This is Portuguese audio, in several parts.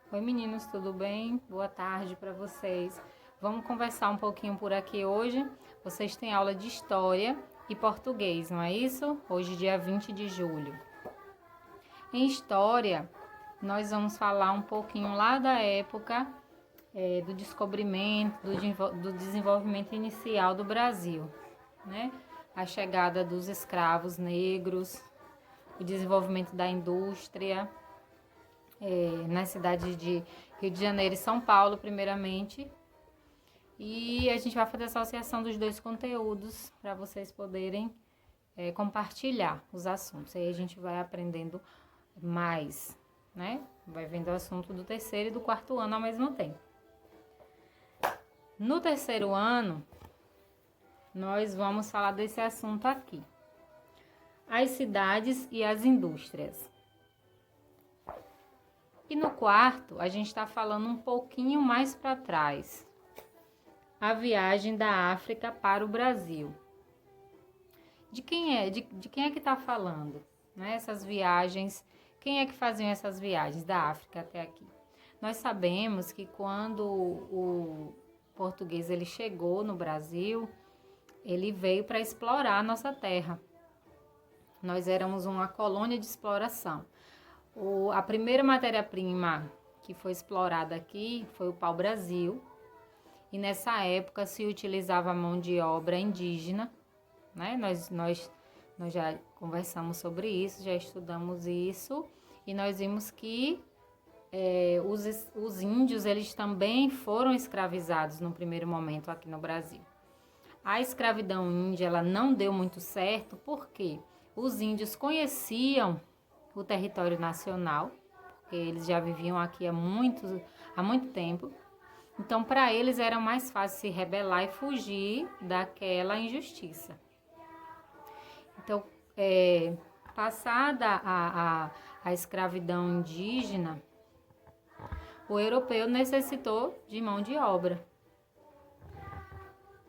Oi meninos, tudo bem? Boa tarde para vocês. Vamos conversar um pouquinho por aqui hoje. Vocês têm aula de História e Português, não é isso? Hoje, dia 20 de julho. Em História, nós vamos falar um pouquinho lá da época do descobrimento, do desenvolvimento inicial do Brasil, né? A chegada dos escravos negros, o desenvolvimento da indústria, nas cidades de Rio de Janeiro e São Paulo, primeiramente. E a gente vai fazer a associação dos dois conteúdos para vocês poderem compartilhar os assuntos. Aí a gente vai aprendendo mais, né? Vai vendo o assunto do terceiro e do quarto ano ao mesmo tempo. No terceiro ano, nós vamos falar desse assunto aqui. As cidades e as indústrias. E no quarto, a gente está falando um pouquinho mais para trás. A viagem da África para o Brasil. De quem é? De quem é que está falando? Né? Essas viagens, quem é que faziam essas viagens da África até aqui? Nós sabemos que quando o português ele chegou no Brasil, ele veio para explorar a nossa terra. Nós éramos uma colônia de exploração. A primeira matéria-prima que foi explorada aqui foi o pau-brasil. E nessa época se utilizava a mão de obra indígena, né? Nós já conversamos sobre isso, já estudamos isso. E nós vimos que os índios eles também foram escravizados no primeiro momento aqui no Brasil. A escravidão índia ela não deu muito certo porque os índios conheciam o território nacional, porque eles já viviam aqui há muito tempo. Então, para eles era mais fácil se rebelar e fugir daquela injustiça. Então, passada a escravidão indígena, o europeu necessitou de mão de obra.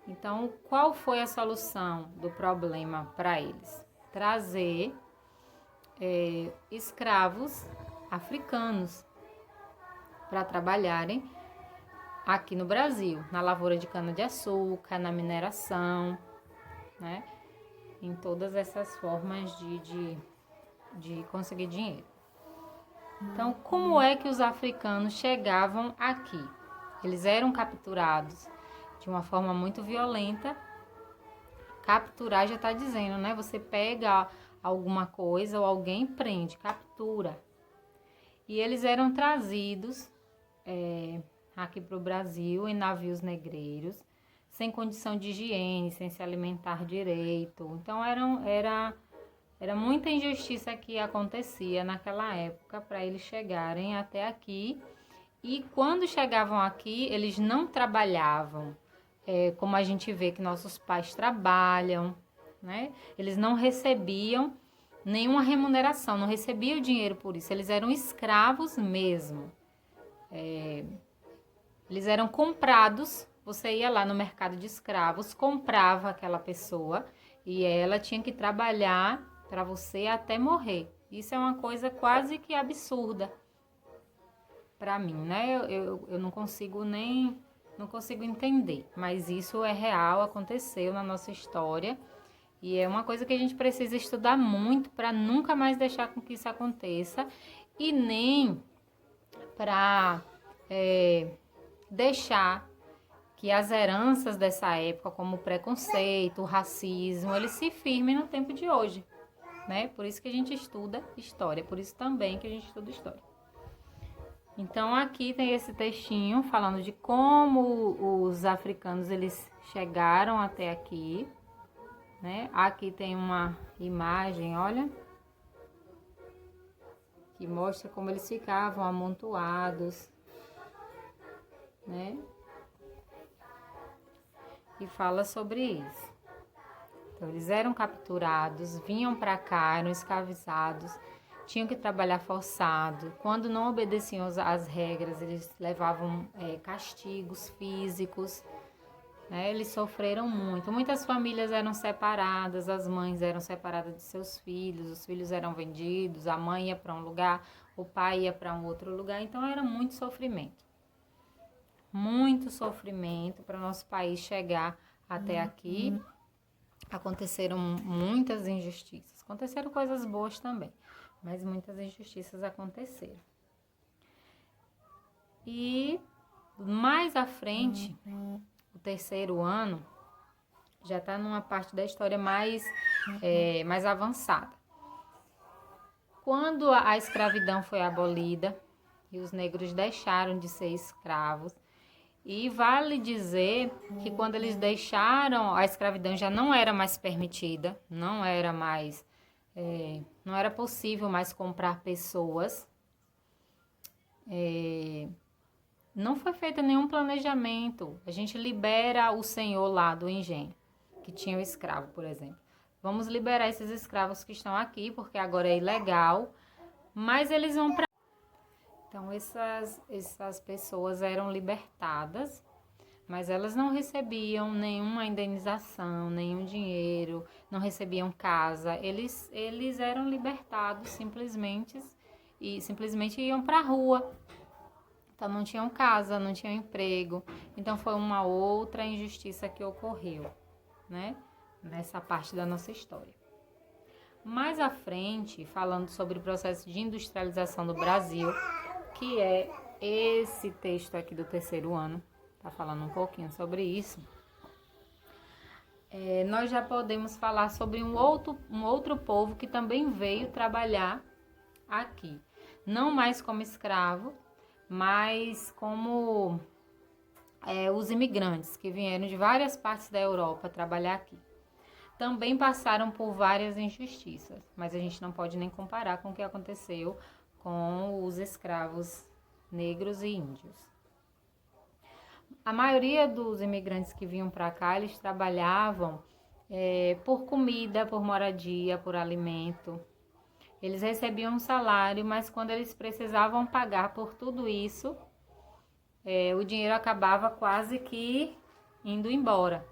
Então, qual foi a solução do problema para eles? Trazer escravos africanos para trabalharem aqui no Brasil, na lavoura de cana-de-açúcar, na mineração, né? Em todas essas formas de conseguir dinheiro. Então, como é que os africanos chegavam aqui? Eles eram capturados de uma forma muito violenta. Capturar já está dizendo, né? Você pega alguma coisa ou alguém prende, captura. E eles eram trazidos aqui para o Brasil em navios negreiros, sem condição de higiene, sem se alimentar direito. Então era muita injustiça que acontecia naquela época para eles chegarem até aqui. E quando chegavam aqui, eles não trabalhavam como a gente vê que nossos pais trabalham, né? Eles não recebiam nenhuma remuneração, não recebiam dinheiro por isso. Eles eram escravos mesmo. Eles eram comprados. Você ia lá no mercado de escravos, comprava aquela pessoa e ela tinha que trabalhar para você até morrer. Isso é uma coisa quase que absurda para mim, né? Eu não consigo entender, mas isso é real, aconteceu na nossa história e é uma coisa que a gente precisa estudar muito para nunca mais deixar com que isso aconteça e nem para deixar que as heranças dessa época, como o preconceito, o racismo, eles se firmem no tempo de hoje, né? Por isso que a gente estuda história, por isso também que a gente estuda história. Então, aqui tem esse textinho falando de como os africanos eles chegaram até aqui, né? Aqui tem uma imagem, olha, que mostra como eles ficavam amontoados, né? E fala sobre isso. Então, eles eram capturados, vinham para cá, eram escravizados, tinham que trabalhar forçado. Quando não obedeciam às regras, eles levavam castigos físicos, né? Eles sofreram muito. Muitas famílias eram separadas, as mães eram separadas de seus filhos, os filhos eram vendidos, a mãe ia para um lugar, o pai ia para um outro lugar, então era muito sofrimento para o nosso país chegar até aqui. Aconteceram muitas injustiças, aconteceram coisas boas também, mas muitas injustiças aconteceram. E mais à frente, o terceiro ano, já está numa parte da história mais avançada. Quando a escravidão foi abolida e os negros deixaram de ser escravos, e vale dizer que quando eles deixaram, a escravidão já não era mais permitida, não era possível mais comprar pessoas. Não foi feito nenhum planejamento. A gente libera o senhor lá do engenho, que tinha o escravo, por exemplo. Vamos liberar esses escravos que estão aqui, porque agora é ilegal, mas eles vão para... Então, essas pessoas eram libertadas, mas elas não recebiam nenhuma indenização, nenhum dinheiro, não recebiam casa. Eles eram libertados simplesmente iam para a rua. Então, não tinham casa, não tinham emprego. Então, foi uma outra injustiça que ocorreu, né? Nessa parte da nossa história. Mais à frente, falando sobre o processo de industrialização do Brasil, que é esse texto aqui do terceiro ano, tá falando um pouquinho sobre isso. Nós já podemos falar sobre um outro povo que também veio trabalhar aqui. Não mais como escravo, mas como os imigrantes que vieram de várias partes da Europa trabalhar aqui. Também passaram por várias injustiças, mas a gente não pode nem comparar com o que aconteceu com os escravos negros e índios. A maioria dos imigrantes que vinham para cá, eles trabalhavam por comida, por moradia, por alimento. Eles recebiam um salário, mas quando eles precisavam pagar por tudo isso, o dinheiro acabava quase que indo embora.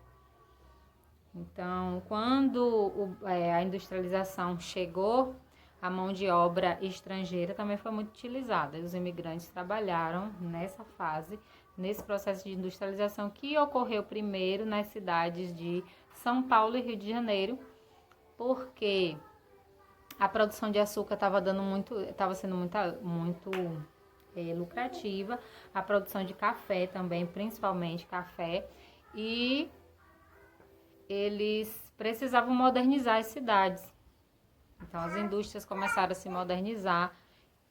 Então, quando a industrialização chegou, a mão de obra estrangeira também foi muito utilizada. Os imigrantes trabalharam nessa fase, nesse processo de industrialização que ocorreu primeiro nas cidades de São Paulo e Rio de Janeiro, porque a produção de açúcar estava sendo muito lucrativa, a produção de café também, principalmente café, e eles precisavam modernizar as cidades. Então, as indústrias começaram a se modernizar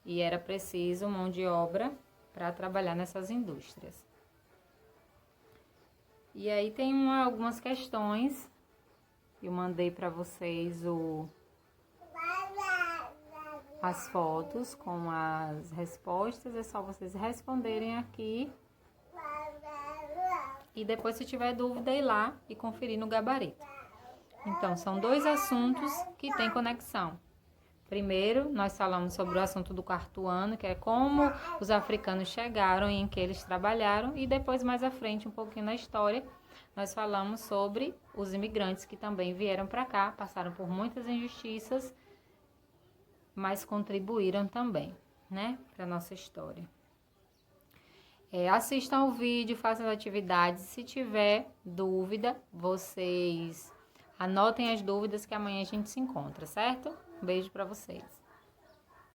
e era preciso mão de obra para trabalhar nessas indústrias. E aí tem algumas questões. Eu mandei para vocês as fotos com as respostas. É só vocês responderem aqui. E depois, se tiver dúvida, ir lá e conferir no gabarito. Então, são dois assuntos que têm conexão. Primeiro, nós falamos sobre o assunto do quarto ano, que é como os africanos chegaram e em que eles trabalharam. E depois, mais à frente, um pouquinho na história, nós falamos sobre os imigrantes que também vieram para cá, passaram por muitas injustiças, mas contribuíram também, né, para a nossa história. Assistam o vídeo, façam as atividades. Se tiver dúvida, vocês anotem as dúvidas que amanhã a gente se encontra, certo? Um beijo para vocês.